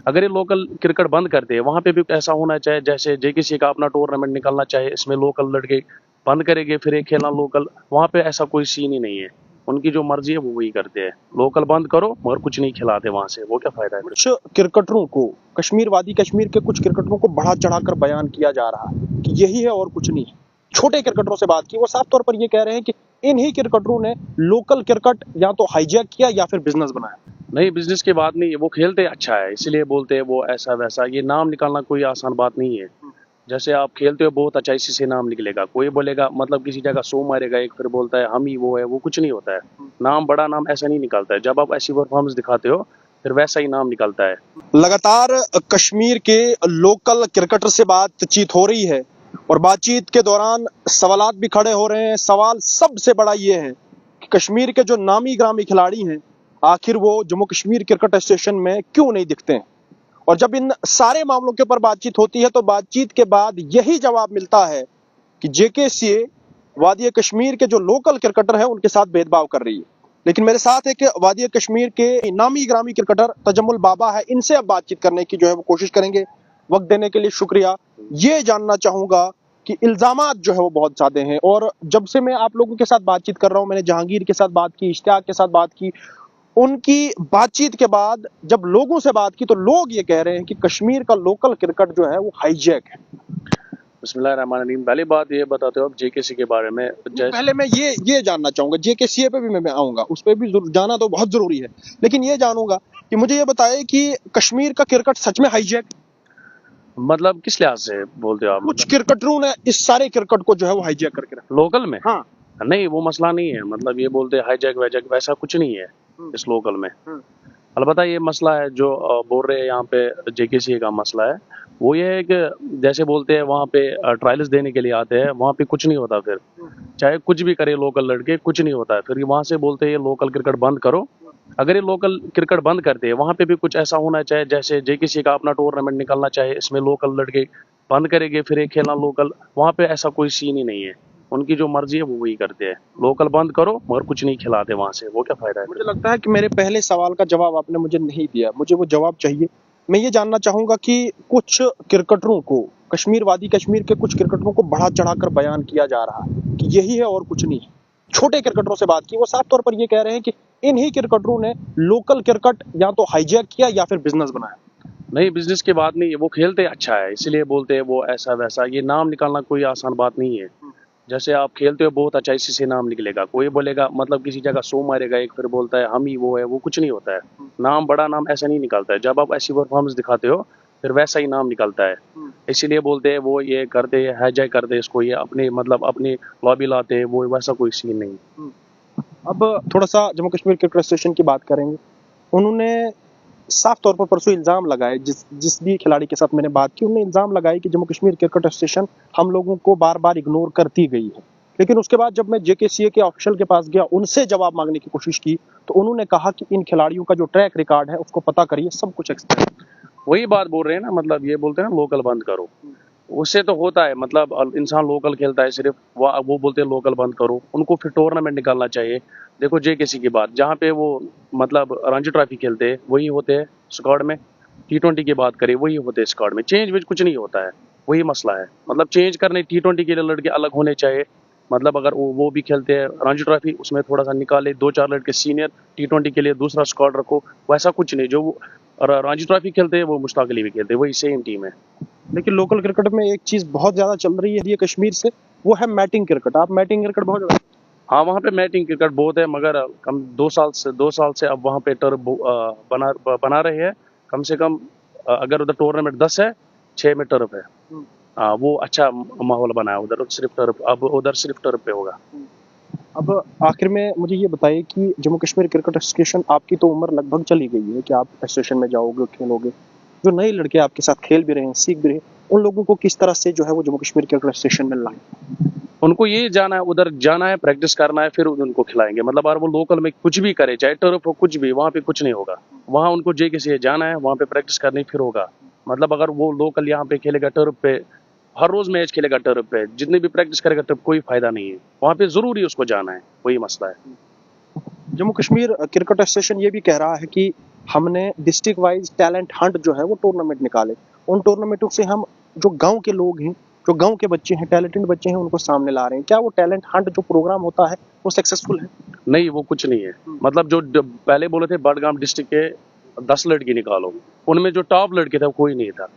अगर ये local cricket बंद कर दे, वहाँ पे भी ऐसा होना चाहिए जैसे जेकेसी का अपना टूर्नामेंट निकलना चाहिए, इसमें लोकल लड़के बंद करेंगे फिर एक खेलना लोकल। वहाँ पे ऐसा कोई सीन ही नहीं है, उनकी जो मर्जी है वो वही करते हैं। लोकल बंद करो मगर कुछ नहीं खिलाते वहाँ से, वो क्या फायदा है फिर? कुछ क्रिकेटरों को, कश्मीर वादी कश्मीर के कुछ क्रिकेटरों को बढ़ा चढ़ाकर बयान किया जा रहा है कि यही है और कुछ नहीं। छोटे क्रिकेटरों से बात की, वो साफ तौर पर ये कह रहे हैं कि इन्हीं क्रिकेटरों ने लोकल क्रिकेट या तो हाईजैक किया या फिर बिजनेस बनाया। नहीं, बिजनेस की बात नहीं है, वो खेलते अच्छा है इसलिए बोलते हैं वो ऐसा वैसा। ये नाम निकालना कोई आसान बात नहीं है। जैसे आप खेलते हो बहुत अच्छा, इसी से नाम निकलेगा। कोई बोलेगा मतलब किसी जगह 100 मारेगा एक, फिर बोलता है हम ही वो है, वो कुछ नहीं होता है। नाम बड़ा नाम ऐसा नहीं निकलता है, जब आप ऐसी परफॉर्मेंस दिखाते हो फिर वैसा ही नाम निकलता है। लगातार कश्मीर के लोकल क्रिकेटर से बातचीत हो रही है और बातचीत के दौरान सवालात भी खड़े हो रहे हैं। सवाल सबसे बड़ा ये है कि कश्मीर के जो नामी ग्रामी खिलाड़ी हैं, आखिर वो जम्मू कश्मीर क्रिकेट एसोसिएशन में क्यों नहीं दिखते हैं। और जब इन सारे मामलों के ऊपर बातचीत होती है तो बातचीत के बाद यही जवाब मिलता है कि जेकेसीए वादी कश्मीर के जो लोकल क्रिकेटर हैं उनके साथ भेदभाव कर रही है। लेकिन मेरे साथ एक वादी कश्मीर के नामी ग्रामी क्रिकेटर तजम्मुल बाबा है, इनसे अब बातचीत करने की जो है वो कोशिश करेंगे। वक्त देने के लिए शुक्रिया। ये जानना चाहूंगा कि इल्जामात जो है वो बहुत ज्यादा हैं और जब से मैं आप लोगों के साथ बातचीत कर रहा हूं, मैंने जहांगीर के साथ बात की, इश्तियाक के साथ बात की, उनकी बातचीत के बाद जब लोगों से बात की तो लोग ये कह रहे हैं कि कश्मीर का लोकल क्रिकेट जो है वो हाईजैक है। बिस्मिल्लाहिर्रहमानिर्रहीम। पहली बात ये बताते हो आप जेकेसी के बारे में। पहले मैं ये जानना चाहूंगा, जेकेसीए पे भी मैं आऊंगा, उस पर भी जाना तो बहुत जरूरी है, लेकिन ये जानूंगा कि मुझे ये बताए कि कश्मीर का क्रिकेट सच में हाईजैक? मतलब किस लिहाज से बोलते हो आप? कुछ क्रिकेटरों ने इस सारे क्रिकेट को जो है वो हाईजैक करके रखा। लोकल में? हाँ। नहीं, वो मसला नहीं है। मतलब ये बोलते हैं हाईजैक वाईजैक, वैसा कुछ नहीं है इस लोकल में। अलबत्ता ये मसला है जो बोल रहे हैं यहाँ पे जेकेसी का मसला है, वो ये है कि जैसे बोलते हैं वहाँ पे ट्रायल्स देने के लिए आते हैं, वहाँ पे कुछ नहीं होता। फिर चाहे कुछ भी करे लोकल लड़के, कुछ नहीं होता है। फिर वहाँ से बोलते हैं ये लोकल क्रिकेट बंद करो। अगर ये लोकल क्रिकेट बंद करते हैं, वहाँ पे भी कुछ ऐसा होना चाहिए जैसे जेकेसी का अपना टूर्नामेंट निकलना चाहिए, इसमें लोकल लड़के बंद करेंगे फिर एक खेलना लोकल। वहाँ पे ऐसा कोई सीन ही नहीं है, उनकी जो मर्जी है वो वही करते हैं। लोकल बंद करो मगर कुछ नहीं खिलाते वहाँ से, वो क्या फायदा है? मुझे लगता है कि मेरे पहले सवाल का जवाब आपने मुझे नहीं दिया, मुझे वो जवाब चाहिए। मैं ये जानना चाहूंगा कि कुछ क्रिकेटरों को, कश्मीर वादी कश्मीर के कुछ क्रिकेटरों को बढ़ा चढ़ाकर बयान किया जा रहा है कि यही है और कुछ नहीं। छोटे क्रिकेटरों से बात की, वो साफ तौर पर ये कह रहे हैं कि इन्हीं क्रिकेटरों ने लोकल क्रिकेट या तो हाईजैक किया या फिर बिजनेस बनाया। नहीं, बिजनेस की बात नहीं है, वो खेलते अच्छा है इसलिए बोलते हैं वो ऐसा वैसा। ये नाम निकालना कोई आसान बात नहीं है। जैसे आप खेलते हो बहुत अच्छा, इसी से नाम निकलेगा। कोई बोलेगा मतलब किसी जगह 100 मारेगा एक, फिर बोलता है हम ही वो है, वो कुछ नहीं होता है। नाम बड़ा नाम ऐसा नहीं निकलता है, जब आप ऐसी परफॉर्मेंस दिखाते हो फिर वैसा ही नाम निकलता है। इसीलिए बोलते हैं वो ये करते हैं, हाईजैक करते इसको, ये अपने मतलब अपनी लॉबी लाते हैं, वो वैसा कोई सीन नहीं। अब थोड़ा सा जम्मू कश्मीर क्रिकेट एसोसिएशन की बात करेंगे। उन्होंने साफ तौर पर परसों इल्जाम लगाए, जिस भी खिलाड़ी के साथ मैंने बात की, उन्होंने इल्जाम लगाए कि जम्मू कश्मीर क्रिकेट एसोसिएशन हम लोगों को बार बार इग्नोर करती गई है। लेकिन उसके बाद जब मैं जेकेसीए के ऑफिशियल के पास गया, उनसे जवाब मांगने की कोशिश की, तो उन्होंने कहा कि इन खिलाड़ियों का जो ट्रैक रिकॉर्ड है उसको पता करिए, सब कुछ एक्सपायर। वही बात बोल रहे हैं ना, मतलब ये बोलते हैं ना लोकल बंद करो, उससे तो होता है। मतलब इंसान लोकल खेलता है सिर्फ, वो बोलते हैं लोकल बंद करो, उनको फिर टूर्नामेंट निकालना चाहिए। देखो जेकेसी की बात, जहाँ पे वो मतलब रणजी ट्रॉफी खेलते हैं वही होते हैं स्क्वाड में। T20 की बात करें वही होते हैं स्क्वाड में, चेंज वेज कुछ नहीं होता है। वही मसला है, मतलब चेंज करने T20 के लिए लड़के अलग होने चाहिए। मतलब अगर वो भी खेलते हैं रणजी ट्रॉफी, उसमें थोड़ा सा निकाले 2-4 लड़के सीनियर, T20 के लिए दूसरा स्क्वाड रखो। वैसा कुछ नहीं, जो रणजी ट्रॉफी खेलते हैं वो मुश्ताक अली भी खेलते हैं, वही सेम टीम है। लेकिन लोकल क्रिकेट में एक चीज बहुत ज्यादा चल रही है ये कश्मीर से, वो है मैटिंग क्रिकेट। आप मैटिंग क्रिकेट बहुत ज्यादा? हाँ, वहाँ पे मैटिंग क्रिकेट बहुत है, मगर कम 2 साल से अब वहाँ पे टर्फ बना रहे हैं। कम से कम अगर उधर टूर्नामेंट 10 है, 6 में टर्फ है। हाँ, वो अच्छा माहौल बना है उधर, सिर्फ टर्फ, अब उधर सिर्फ टर्फ पे होगा। अब आखिर में मुझे ये बताइए कि जम्मू कश्मीर क्रिकेट एसोसिएशन, आपकी तो उम्र लगभग चली गई है कि आप एसोसिएशन में जाओगे, खेलोगे। जो नए लड़के आपके साथ खेल भी रहे हैं, सीख भी रहे हैं, उन लोगों को किस तरह से जो है वो जम्मू कश्मीर क्रिकेट एसोसिएशन में लाएं? उनको ये जाना है, उधर जाना है, प्रैक्टिस करना है, फिर उनको खिलाएंगे। मतलब अगर वो लोकल में कुछ भी करे, चाहे टर्फ हो कुछ भी, वहाँ पे कुछ नहीं होगा। वहाँ उनको जेकेसी जाना है, वहाँ पे प्रैक्टिस करनी फिर होगा। मतलब अगर वो लोकल यहाँ पे खेलेगा टर्फ पे, हर रोज मैच खेलेगा टर्फ पे, जितनी भी प्रैक्टिस करेगा टर्फ, कोई फायदा नहीं है। वहाँ पे जरूरी उसको जाना है, वही मसला है। जम्मू कश्मीर क्रिकेट एसोसिएशन ये भी कह रहा है कि हमने डिस्ट्रिक्ट वाइज टैलेंट हंट जो है वो टूर्नामेंट निकाले। उन टूर्नामेंटों से हम जो गांव के लोग हैं, जो गांव के बच्चे हैं, टैलेंटेड बच्चे हैं, उनको सामने ला रहे हैं। क्या वो टैलेंट हंट जो प्रोग्राम होता है वो सक्सेसफुल है? नहीं, वो कुछ नहीं है। मतलब जो पहले बोले थे बडगाम डिस्ट्रिक्ट के 10 लड़के निकालो, उनमें जो टॉप लड़के थे वो कोई नहीं था।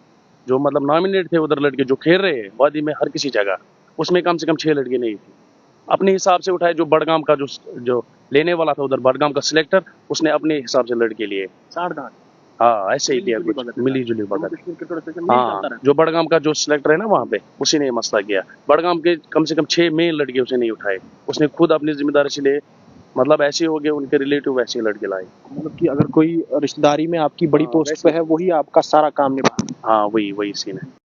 जो मतलब नॉमिनेट थे उधर लड़के जो खेल रहे हैं वादी में हर किसी जगह, उसमें कम से कम 6 लड़के नहीं थे। अपने हिसाब से उठाए। जो बडगाम का जो लेने वाला था उधर बडगाम का सिलेक्टर, उसने अपने हिसाब से लड़के लिए। हाँ, ऐसे ही लिया कुछ मिली जुली बगत। हाँ, जो बडगाम का जो सिलेक्टर है ना वहाँ पे, उसी ने ये मसला किया। बडगाम के कम से कम 6 मेन लड़के उसने नहीं उठाए। उसने खुद अपनी जिम्मेदारी से लिए। मतलब ऐसे हो गए उनके रिलेटिव वैसे लड़के लाए। मतलब कि अगर कोई रिश्तेदारी में आपकी बड़ी पोस्ट पे है, वही आपका सारा काम निभा। हाँ, वही वही सीन है।